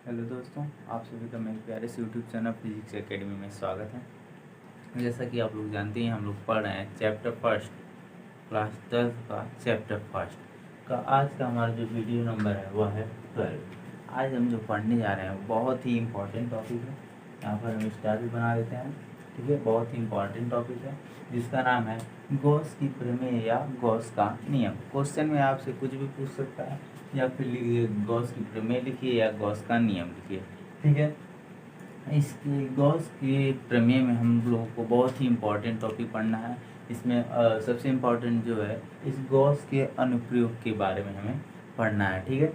Hello दोस्तों, आप सभी का मेरे प्यारे से यूट्यूब चैनल फिजिक्स एकेडमी में स्वागत है। जैसा कि आप लोग जानते हैं, हम लोग पढ़ रहे हैं चैप्टर फर्स्ट, क्लास 10 का चैप्टर फर्स्ट का आज का हमारा जो वीडियो नंबर है वह है 12। आज हम जो पढ़ने जा रहे हैं वो बहुत ही इम्पोर्टेंट टॉपिक है। यहाँ पर हम स्टार भी बना देते हैं, ठीक है। बहुत ही इम्पोर्टेंट टॉपिक है जिसका नाम है गॉस की प्रमेय या गॉस का नियम। क्वेश्चन में आपसे कुछ भी पूछ सकता है, या फिर लिखिए गॉस की प्रमेय लिखिए या गॉस का नियम लिखिए, ठीक है। इसके गॉस के प्रमेय में हम लोगों को बहुत ही इम्पोर्टेंट टॉपिक पढ़ना है। इसमें सबसे इम्पोर्टेंट जो है इस गॉस के अनुप्रयोग के बारे में हमें पढ़ना है, ठीक है।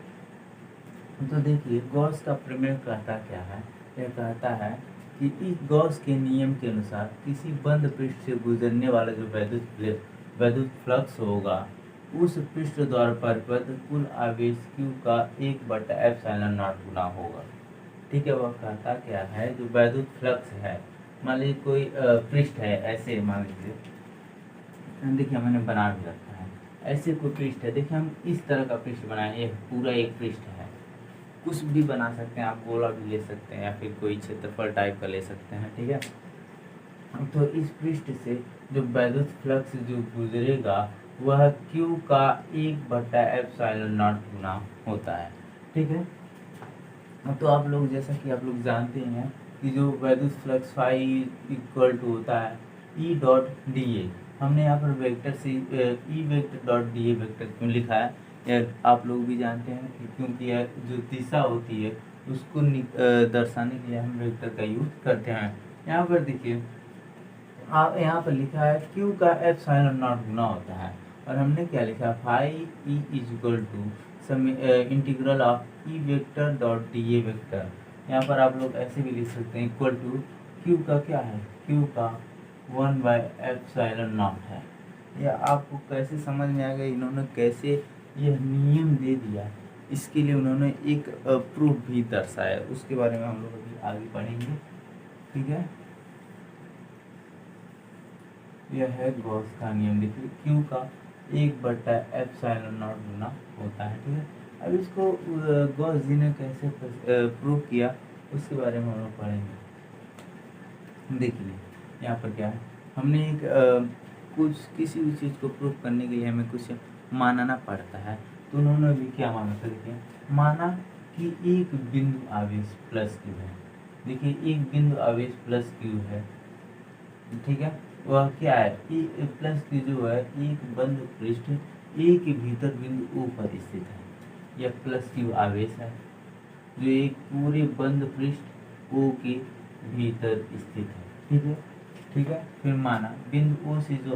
तो देखिए गॉस का प्रमेय कहता क्या है। यह कहता है कि इस गॉस के नियम के अनुसार किसी बंद पृष्ठ से गुजरने वाला जो वैद्युत फ्लक्स होगा उस पृष्ठ द्वारा परिबद्ध कुल आवेश Q का 1/ε0 गुना होगा, ठीक है। वह कहता क्या है, जो वैद्युत फ्लक्स है, मान लीजिए कोई पृष्ठ है, ऐसे मान लीजिए, देखिए मैंने बना भी रखा है, ऐसे कोई पृष्ठ है। देखिए हम इस तरह का पृष्ठ बनाए, ये पूरा एक पृष्ठ है। कुछ भी बना सकते हैं आप, गोला भी ले सकते हैं या फिर कोई क्षेत्रफल टाइप का ले सकते हैं, ठीक है। तो इस पृष्ठ से जो वैद्युत फ्लक्स जो गुजरेगा वह Q का 1/ε0 गुना होता है, ठीक है। तो आप लोग जैसा कि आप लोग जानते हैं कि जो वैद्युत फ्लक्स फाई इक्वल टू होता है E डॉट डी ए। हमने यहाँ पर वेक्टर से E vector dot D A vector क्यों लिखा है, यह आप लोग भी जानते हैं कि क्योंकि यह जो दिशा होती है उसको दर्शाने के लिए हम वेक्टर का यूज करते हैं। यहाँ पर देखिए आप यहाँ पर लिखा है Q का ε0 गुना होता है, और हमने क्या लिखा, phi E is equal to integral of E vector dot D A vector. यहाँ पर आप लोग ऐसे भी लिख सकते हैं, इक्वल टू Q का क्या है, Q का 1/ε0 है। यह आपको कैसे समझ में आ गया, इन्होंने कैसे यह नियम दे दिया, इसके लिए उन्होंने एक प्रूफ भी दर्शाया, उसके बारे में हम लोग अभी आगे पढ़ेंगे, ठीक है। यह है गॉस का नियम। देखिए Q का 1/ε0 गुना होता है, ठीक है। अब इसको गॉस जी ने कैसे प्रूव किया उसके बारे में हम लोग पढ़ेंगे। देखिए यहाँ पर क्या है, हमने एक कुछ किसी भी चीज़ को प्रूव करने के लिए हमें कुछ मानना पड़ता है। तो उन्होंने भी क्या माना था, देखिए माना कि एक बिंदु आवेश प्लस Q है। देखिए एक बिंदु आवेश प्लस Q है, ठीक है। वह क्या है, E प्लस Q जो है एक बंद पृष्ठ A के भीतर बिंदु O पर स्थित है। यह प्लस Q आवेश है जो एक पूरे बंद पृष्ठ O के भीतर स्थित है, ठीक है, ठीक है। फिर माना बिंदु O से जो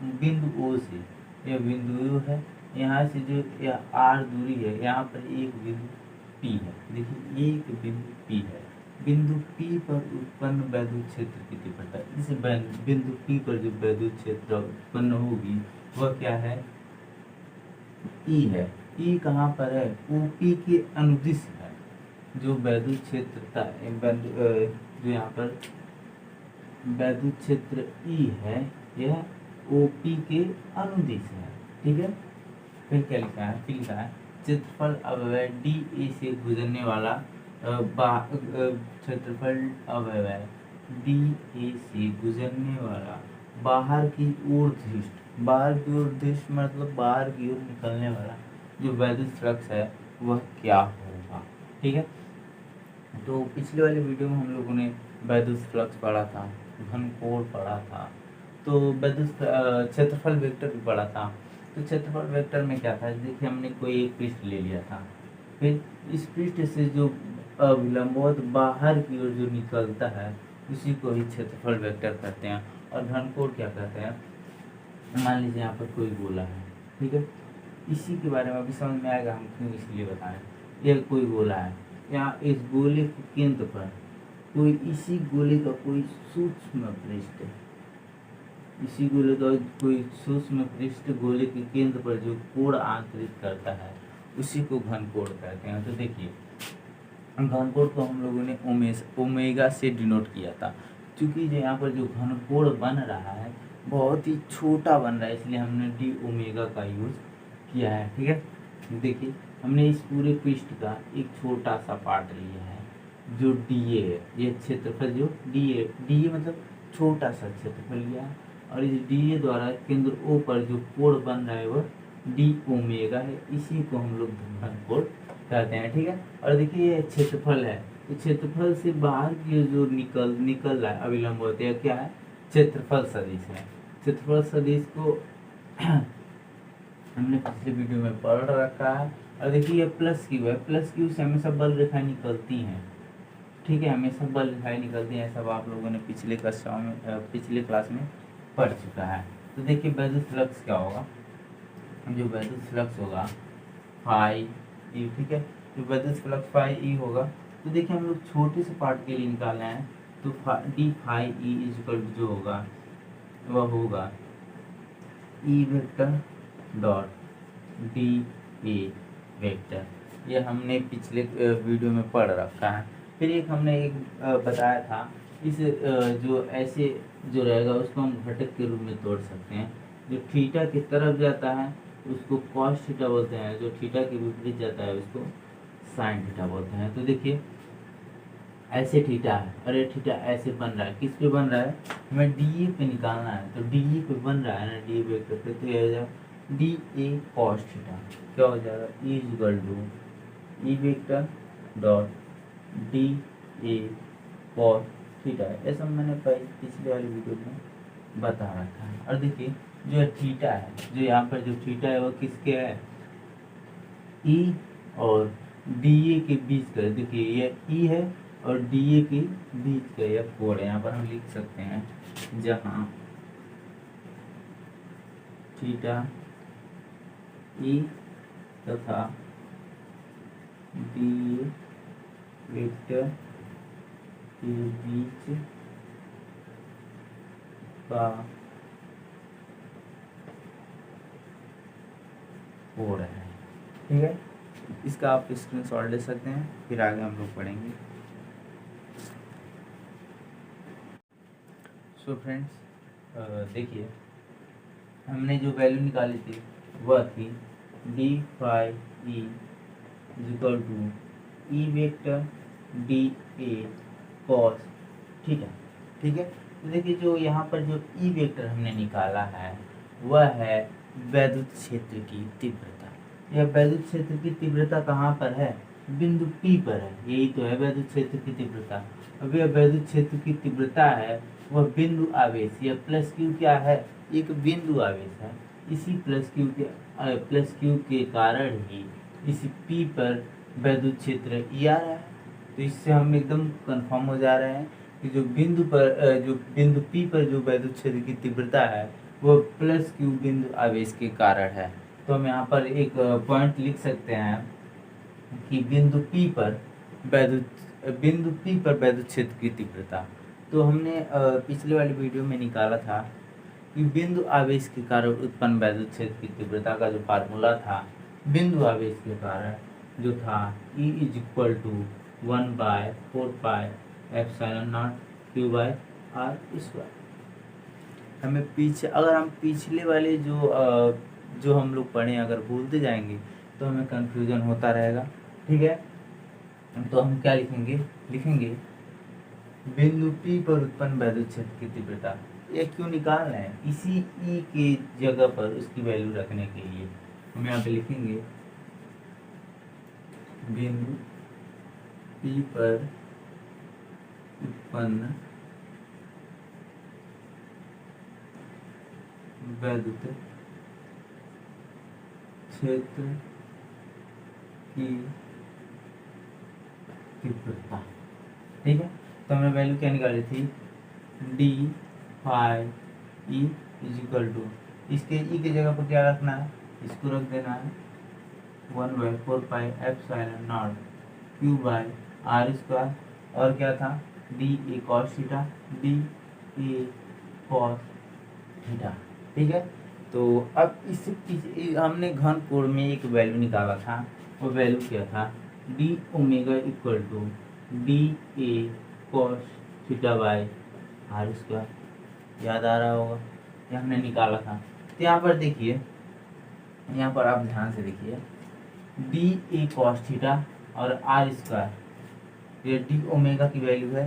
बिंदु O से यह बिंदु O है, यहाँ से जो यह R दूरी है, यहाँ पर एक बिंदु P है। देखिए एक बिंदु P है, बिंदु P पर उत्पन्न वैद्युत क्षेत्र की तीव्रता, इस बिंदु P पर जो वैद्युत क्षेत्र उत्पन्न होगी वह क्या है, E है। E कहाँ पर है, OP के अनुदिश है। जो वैद्युत क्षेत्र था जो यहाँ पर वैद्युत क्षेत्र E है, यह OP के अनुदिश है, ठीक है। फिर क्या लिखा है, फिर लिखा है क्षेत्रफल अवयव DA से गुजरने वाला क्षेत्रफल अवयव DA से गुजरने वाला बाहर की ओर दृष्ट, बाहर की ओर दृष्ट मतलब बाहर की ओर निकलने वाला जो वैद्युत फ्लक्स है वह क्या होगा, ठीक है। तो पिछले वाले वीडियो में हम लोगों ने वैद्युत फ्लक्स पढ़ा था, घनकोण पढ़ा था, तो वैद्युत क्षेत्रफल वेक्टर भी पढ़ा था। तो क्षेत्रफल वेक्टर में क्या था, देखिए हमने कोई एक पृष्ठ ले लिया था, फिर इस पृष्ठ से जो अविलंबवत बाहर की ओर जो निकलता है उसी को ही क्षेत्रफल वेक्टर कहते हैं। और घनकोण क्या कहते हैं, मान लीजिए यहाँ पर कोई गोला है, ठीक है। इसी के बारे में अभी समझ में आएगा हम क्यों इसलिए बताएं। यह कोई गोला है, यहाँ इस गोले के केंद्र पर कोई इसी गोले का कोई सूक्ष्म पृष्ठ है, इसी गोले का कोई सूक्ष्म पृष्ठ गोले के केंद्र पर जो कोण आंतरित करता है उसी को घनकोण कहते हैं। तो देखिए घनकोण को हम लोगों ने ओमेगा से डिनोट किया था, क्योंकि जो यहाँ पर जो घनकोण बन रहा है बहुत ही छोटा बन रहा है, इसलिए हमने डी ओमेगा का यूज किया है, ठीक है। देखिए हमने इस पूरे पृष्ठ का एक छोटा सा पार्ट लिया है जो डीए है। ये क्षेत्रफल जो डीए मतलब छोटा सा क्षेत्रफल लिया है, और इस डीए द्वारा केंद्र ओ पर जो कोण बन रहा है वह डी ओमेगा है। इसी को हम लोग घनकोण कहते हैं, ठीक है। और देखिए ये क्षेत्रफल है, तो क्षेत्रफल से बाहर की जो निकल रहा है अविलंब होते हैं, क्या है, क्षेत्रफल सदिश है। क्षेत्रफल सदिश को हमने पिछले वीडियो में पढ़ रखा है। और देखिए ये प्लस क्यू है, प्लस क्यू से हमेशा बल रेखाएं निकलती हैं, ठीक है, हमेशा बल रेखाएं निकलती हैं। सब आप लोगों ने पिछले क्लास में पढ़ चुका है। तो देखिए वैद्युत फ्लक्स क्या होगा, जो वैद्युत फ्लक्स होगा फाई ई, ठीक है, जो वैद्युत फ्लक्स फाई ई होगा। तो देखिए हम लोग छोटे से पार्ट के लिए निकालना है, तो डी फाई ई इक्वल जो होगा वह होगा ई vector dot D A vector. ये हमने पिछले वीडियो में पढ़ रखा है। फिर एक हमने बताया था, इस जो ऐसे जो रहेगा उसको हम घटक के रूप में तोड़ सकते हैं। जो थीटा की तरफ जाता है उसको कॉस थीटा बोलते हैं, जो थीटा के विपरीत जाता है उसको साइन थीटा बोलते हैं। तो देखिए ऐसे थीटा है और ये थीटा ऐसे बन रहा है, किस पे बन रहा है, हमें डी ए पे निकालना है। तो डी ए पे बन रहा है ना डी ए वेक्टर पे, तो ये हो जाएगा डी ए कॉस थीटा, क्या हो जाएगा, E equal to E vector dot D A cos theta. ऐसा मैंने पिछले वाली वीडियो में बता रखा है। और देखिए जो थीटा है, जो यहाँ पर जो थीटा है वो किसके है, ई और डी ए के बीच का। देखिए ये ई है और डी ए के बीच का यह कोण है। यहाँ पर हम लिख सकते हैं, जहाँ थीटा ई तथा डी ए वेक्टर के बीच का कोण है, ठीक है। इसका आप स्क्रीनशॉट ले सकते हैं, फिर आगे हम लोग पढ़ेंगे। सो फ्रेंड्स देखिए हमने जो वैल्यू निकाली थी वह थी D phi E equal to E vector D A cos theta, ठीक है। तो देखिए जो यहाँ पर जो ई वेक्टर हमने निकाला है वह है वैद्युत क्षेत्र की तीव्रता। यह वैद्युत क्षेत्र की तीव्रता कहाँ पर है, बिंदु P पर है, यही तो है वैद्युत क्षेत्र की तीव्रता। अब यह वैद्युत क्षेत्र की तीव्रता है वह बिंदु आवेश, यह प्लस क्यू क्या है, एक बिंदु आवेश है। इसी प्लस क्यू के कारण ही इसी P पर वैद्युत क्षेत्र E आ रहा है। तो इससे हम एकदम कंफर्म हो जा रहे हैं कि जो बिंदु P पर जो वैद्युत क्षेत्र की तीव्रता है वो प्लस क्यू बिंदु आवेश के कारण है। तो हम यहाँ पर एक पॉइंट लिख सकते हैं कि बिंदु P पर वैद्युत क्षेत्र की तीव्रता। तो हमने पिछले वाली वीडियो में निकाला था कि बिंदु आवेश के कारण उत्पन्न वैद्युत क्षेत्र की तीव्रता का जो फार्मूला था, बिंदु आवेश के कारण जो था E is equal to 1/4πε0 Q/r²। हमें अगर हम पिछले वाले जो हम लोग पढ़े अगर भूलते जाएंगे तो हमें कंफ्यूजन होता रहेगा, ठीक है। तो हम क्या लिखेंगे बिंदु P पर उत्पन्न वैद्युत क्षेत्र की तीव्रता। ये क्यों निकालना है, इसी E के जगह पर उसकी वैल्यू रखने के लिए हम यहाँ पे लिखेंगे बिंदु P पर उत्पन्न वैद्युत क्षेत्र की तीव्रता, ठीक है। तो हमने वैल्यू क्या निकाली थी, D phi E is equal to, इसके ई की जगह पर क्या रखना है, इसको रख देना है 1/4πε0 Q/r²। और क्या था, D A cos theta, D A cos theta, ठीक है। तो अब इससे हमने घन कोण में एक वैल्यू निकाला था, वो वैल्यू क्या था, D omega equal to D A cos theta by r²। याद आ रहा होगा, ये हमने निकाला था। तो यहाँ पर देखिए, यहाँ पर आप ध्यान से देखिए, डी ए कॉस थीटा और आर स्क्वायर, ये डी ओमेगा की वैल्यू है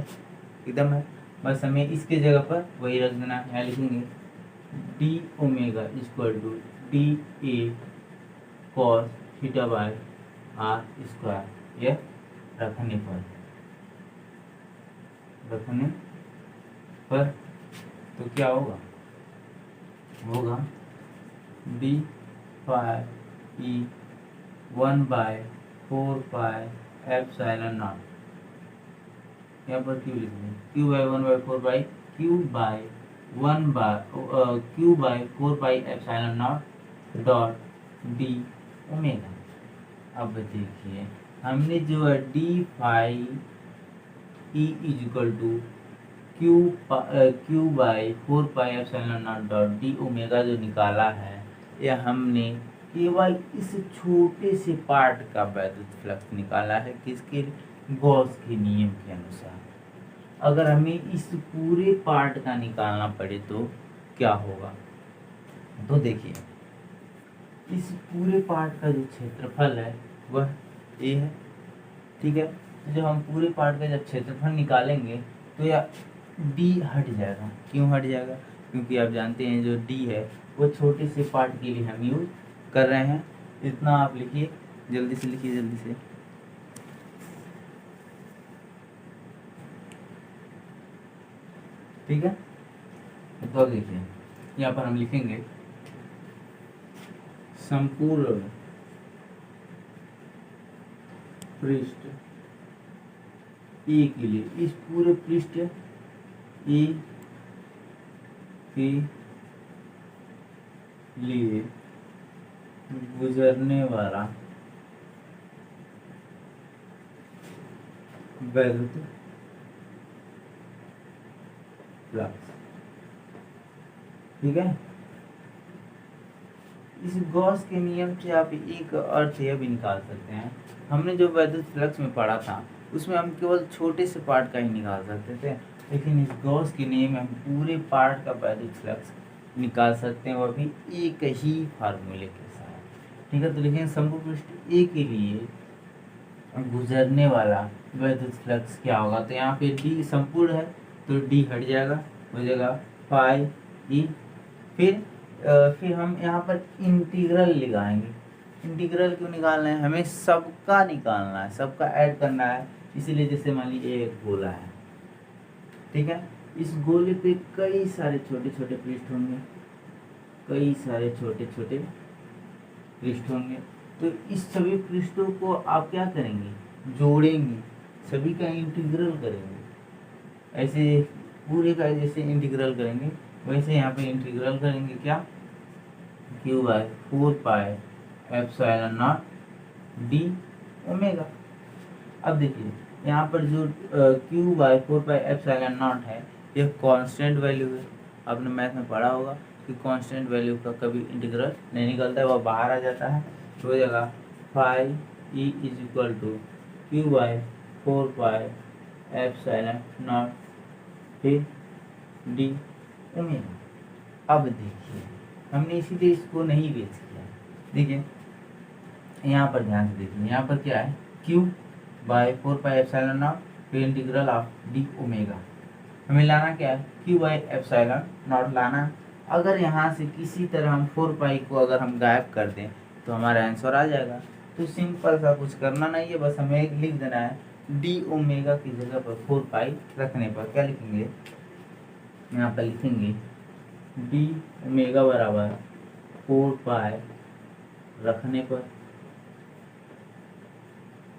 एकदम है। बस हमें इसके जगह पर वही रख देना है, यहाँ लिखेंगे D omega equal to D A cos theta by R square. ये रखने पर तो क्या होगा, D phi E 1/4 epsilon naught, यहाँ पर क्यू लिखेंगे Q by 1/4 Q by 4 epsilon naught dot D omega. अब देखिए हमने जो है D phi E is equal to Q by 4 epsilon naught dot D omega जो निकाला है, यह हमने केवल इस छोटे से पार्ट का वैद्युत फ्लक्स निकाला है, किसके, गॉस के नियम के अनुसार। अगर हमें इस पूरे पार्ट का निकालना पड़े तो क्या होगा, तो देखिए इस पूरे पार्ट का जो क्षेत्रफल है वह ए है, ठीक है। तो जब हम पूरे पार्ट का जब क्षेत्रफल निकालेंगे तो यह डी हट जाएगा। क्यों हट जाएगा, क्योंकि आप जानते हैं जो डी है वो छोटे से पार्ट के लिए हम यूज कर रहे हैं। इतना आप लिखिए, जल्दी से लिखिए, जल्दी से। ठीक है, तो अब देखिए यहाँ पर हम लिखेंगे संपूर्ण पृष्ठ ए के लिए, इस पूरे पृष्ठ ए के लिए गुजरने वाला वैद्युत फ्लक्स, ठीक है। इस गॉस के नियम से आप एक अर्थ यह भी निकाल सकते हैं, हमने जो वैद्युत फ्लक्स में पढ़ा था उसमें हम केवल छोटे से पार्ट का ही निकाल सकते थे, लेकिन इस गॉस के नियम में हम पूरे पार्ट का वैद्युत फ्लक्स निकाल सकते हैं, वह भी एक ही फार्मूले के साथ, ठीक है। तो लिखेंगे संपूर्ण पृष्ठ ए के लिए गुजरने वाला वैद्युत फ्लक्स क्या होगा, तो यहाँ पे डी संपूर्ण है तो डी हट जाएगा, हो जाएगा फाई ई। फिर हम यहाँ पर इंटीग्रल लगाएंगे। इंटीग्रल क्यों निकालना है, हमें सबका निकालना है, सबका ऐड करना है। इसीलिए जैसे मान लीजिए एक गोला है, ठीक है, इस गोले पे कई सारे छोटे छोटे पृष्ठ होंगे, कई सारे छोटे छोटे पृष्ठ होंगे। तो इस सभी पृष्ठों को आप क्या करेंगे, जोड़ेंगे, सभी का इंटीग्रल करेंगे। ऐसे पूरे का जैसे इंटीग्रल करेंगे वैसे यहाँ पे इंटीग्रल करेंगे, क्या, Q by 4 epsilon naught D omega. अब देखिए यहाँ पर जो क्यू बाय 4 एप्सिलॉन नॉट है यह कांस्टेंट वैल्यू है। आपने मैथ में पढ़ा होगा कि कांस्टेंट वैल्यू का कभी इंटीग्रल नहीं निकलता है, वह बाहर आ जाता है। तो हो जाएगा phi E is equal to Q by 4 epsilon naught फिर डी ओमेगा। अब देखिए हमने इसीलिए इसको नहीं वेस्ट किया। देखिए यहाँ पर ध्यान से देखिए, यहाँ पर क्या है, q बाय 4 एप्सिलॉन नॉट फिर इंटीग्रल ऑफ डी ओमेगा। हमें लाना क्या है, q बाय एप्सिलॉन नॉट लाना। अगर यहाँ से किसी तरह हम 4 को अगर हम गायब कर दें तो हमारा आंसर आ जाएगा। तो सिंपल सा कुछ करना नहीं है, बस हमें लिख देना है डी ओमेगा की जगह पर 4 रखने पर क्या लिखेंगे, यहाँ पर लिखेंगे डी ओमेगा बराबर 4 रखने पर।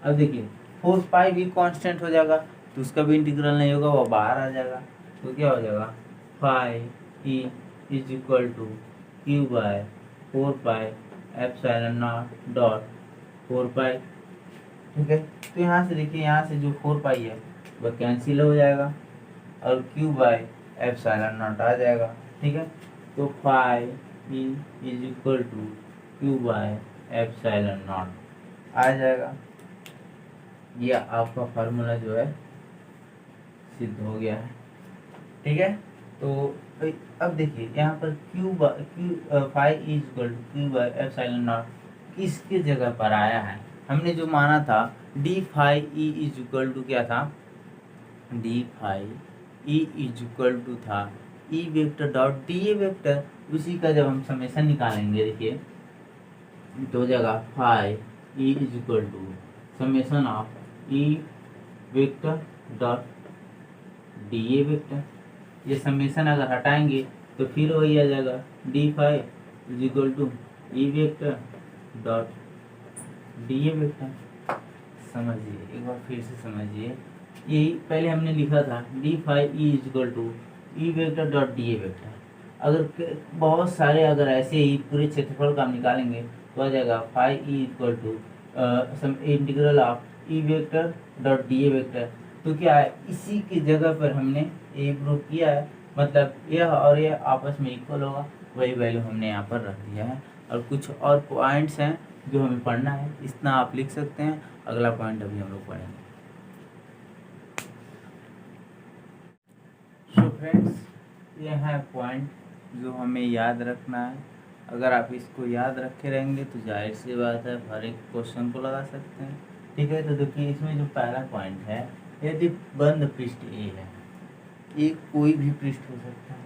अब देखिए 4 भी कांस्टेंट हो जाएगा तो उसका भी इंटीग्रल नहीं होगा, वो बाहर आ जाएगा। तो क्या हो जाएगा, phi E is equal to Q by 4 epsilon naught dot 4, ठीक है। तो यहाँ से देखिए, यहाँ से जो 4 है वह कैंसिल हो जाएगा और क्यू बाय एप्सिलॉन नॉट आ जाएगा, ठीक है। तो phi E is equal to Q by epsilon naught आ जाएगा। यह आपका फार्मूला जो है सिद्ध हो गया है, ठीक है। तो अब देखिए यहाँ पर phi is equal to Q by epsilon naught किसके जगह पर आया है। हमने जो माना था D phi E is equal to क्या था, D phi E is equal to था E vector dot D A vector. उसी का जब हम समेशन निकालेंगे देखिए तो जगह phi E is equal to summation of E vector dot D A vector. ये समेशन अगर हटाएंगे तो फिर वही आ जाएगा D phi is equal to E vector dot D A vector. समझिए एक बार फिर से समझिए, यही पहले हमने लिखा था D phi E is equal to E vector dot D A vector. अगर बहुत सारे अगर ऐसे ही पूरे क्षेत्रफल का हम निकालेंगे तो आ जाएगा phi E equal to integral of E vector dot D A vector. तो क्या है, इसी की जगह पर हमने ए प्रूव किया है, मतलब यह और यह आपस में इक्वल होगा, वही वैल्यू हमने यहाँ पर रख दिया है। और कुछ और पॉइंट्स हैं जो हमें पढ़ना है, इतना आप लिख सकते हैं। अगला पॉइंट अभी हम लोग पढ़ेंगे। सो फ्रेंड्स, यह है पॉइंट जो हमें याद रखना है। अगर आप इसको याद रखे रहेंगे तो जाहिर सी बात है हर एक क्वेश्चन को लगा सकते हैं। ठीक है, तो देखिए इसमें जो पहला पॉइंट है, यदि बंद पृष्ठ ए है, एक कोई भी पृष्ठ हो सकता है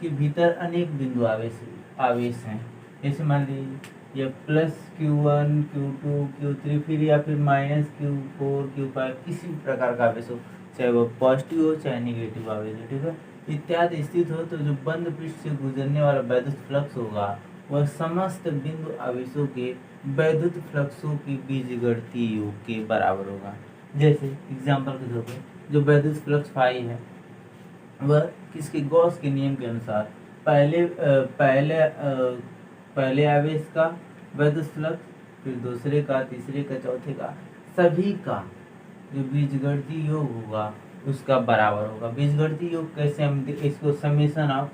कि भीतर अनेक बिंदु आवेश हैं, जैसे मान लीजिए यह प्लस Q1 Q2 Q3 फिर या फिर माइनस Q4 Q5 किसी भी प्रकार का आवेश हो, चाहे वो पॉजिटिव हो चाहे नेगेटिव आवेश हो, ठीक है, इत्यादि स्थित हो, तो जो बंद पृष्ठ से गुजरने वाला वैद्युत फ्लक्स होगा वह समस्त बिंदु आवेशों के वैद्युत फ्लक्सों की बीजगणितीय योग के बराबर होगा। जैसे एग्जाम्पल के तौर पर जो वैद्युत फ्लक्स फाई है वह किसके, गॉस के नियम के अनुसार पहले आवेश का वैद्युत फ्लक्स, फिर दूसरे का, तीसरे का, चौथे का, सभी का जो बीजगणितीय योग होगा उसका बराबर होगा। बीजगणितीय योग कैसे, हम इसको समेशन ऑफ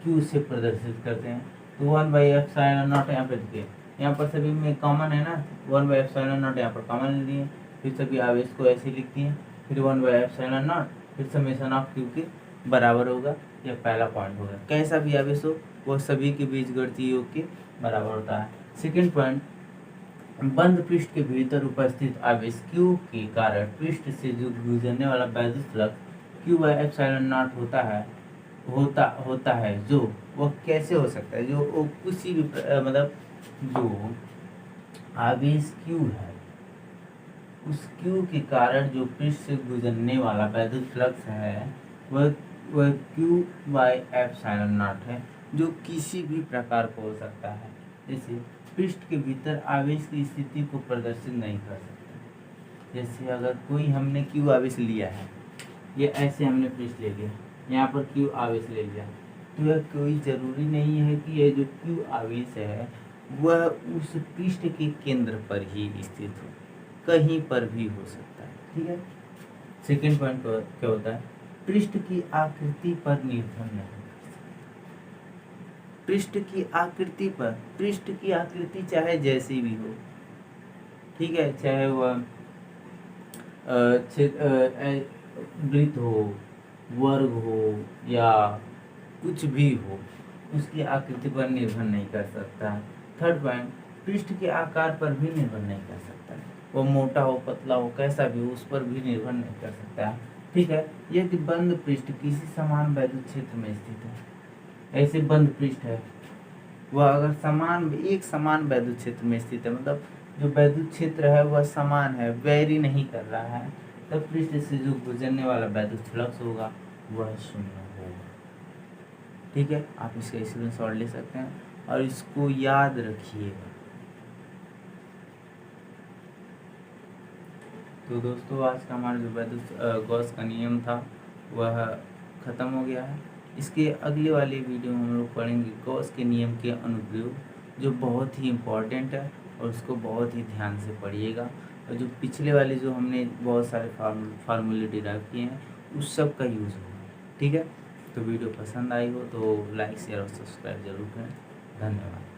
क्यू से प्रदर्शित करते हैं। तो 1/ε0 यहाँ पे देखिए, यहाँ पर सभी में कॉमन है ना, 1/ε0 यहाँ पर कॉमन ले लिए, फिर सभी आवेश को ऐसे लिखती हैं, फिर 1/ε0 फिर समेशन ऑफ क्यू के बराबर होगा। यह पहला पॉइंट होगा, कैसा भी आवेश हो वो सभी के बीजगणितीय योग के बराबर होता है। सेकंड पॉइंट, बंद पृष्ठ के भीतर उपस्थित आवेश Q के कारण पृष्ठ से जो गुजरने वाला वैद्युत फ्लक्स Q/ε0 होता है, जो वह कैसे हो सकता है, जो वो किसी भी मतलब जो आवेश Q है उस Q के कारण जो पृष्ठ से गुजरने वाला वैद्युत फ्लक्स है वह Q/ε0 है, जो किसी भी प्रकार को हो सकता है। जैसे पृष्ठ के भीतर आवेश की स्थिति को प्रदर्शित नहीं कर सकते। जैसे अगर कोई हमने Q आवेश लिया है, ये ऐसे हमने पृष्ठ ले लिया, यहाँ पर Q आवेश ले लिया, तो यह कोई ज़रूरी नहीं है कि यह जो Q आवेश है वह उस पृष्ठ के केंद्र पर ही स्थित हो, कहीं पर भी हो सकता है। ठीक है, सेकेंड पॉइंट क्या होता है, पृष्ठ की आकृति पर निर्भर नहीं। पृष्ठ की आकृति चाहे जैसी भी हो, ठीक है, चाहे वह वृत्त हो, वर्ग हो या कुछ भी हो, उसकी आकृति पर निर्भर नहीं कर सकता है। थर्ड पॉइंट, पृष्ठ के आकार पर भी निर्भर नहीं कर सकता है, वो मोटा हो पतला हो कैसा भी हो उस पर भी निर्भर नहीं कर सकता है। ठीक है, यदि बंद पृष्ठ किसी समान वैद्युत क्षेत्र में स्थित है, ऐसे बंद पृष्ठ है वह अगर एक समान वैद्युत क्षेत्र में स्थित है, मतलब जो वैद्युत क्षेत्र है वह समान है, वेरी नहीं कर रहा है, तब पृष्ठ से जो गुजरने वाला वैद्युत फ्लक्स होगा वह शून्य होगा। ठीक है, आप इसका स्क्रीनशॉट ले सकते हैं और इसको याद रखिएगा। तो दोस्तों, आज का हमारा जो वैद्युत गॉस का नियम था वह ख़त्म हो गया है। इसके अगले वाले वीडियो में हम लोग पढ़ेंगे गॉस के नियम के अनुप्रयोग, जो बहुत ही इम्पोर्टेंट है और उसको बहुत ही ध्यान से पढ़िएगा। और जो पिछले वाले जो हमने बहुत सारे फार्मूले डिराइव किए हैं उस सब का यूज़ होगा। ठीक है, तो वीडियो पसंद आई हो तो लाइक शेयर और सब्सक्राइब जरूर करें। धन्यवाद।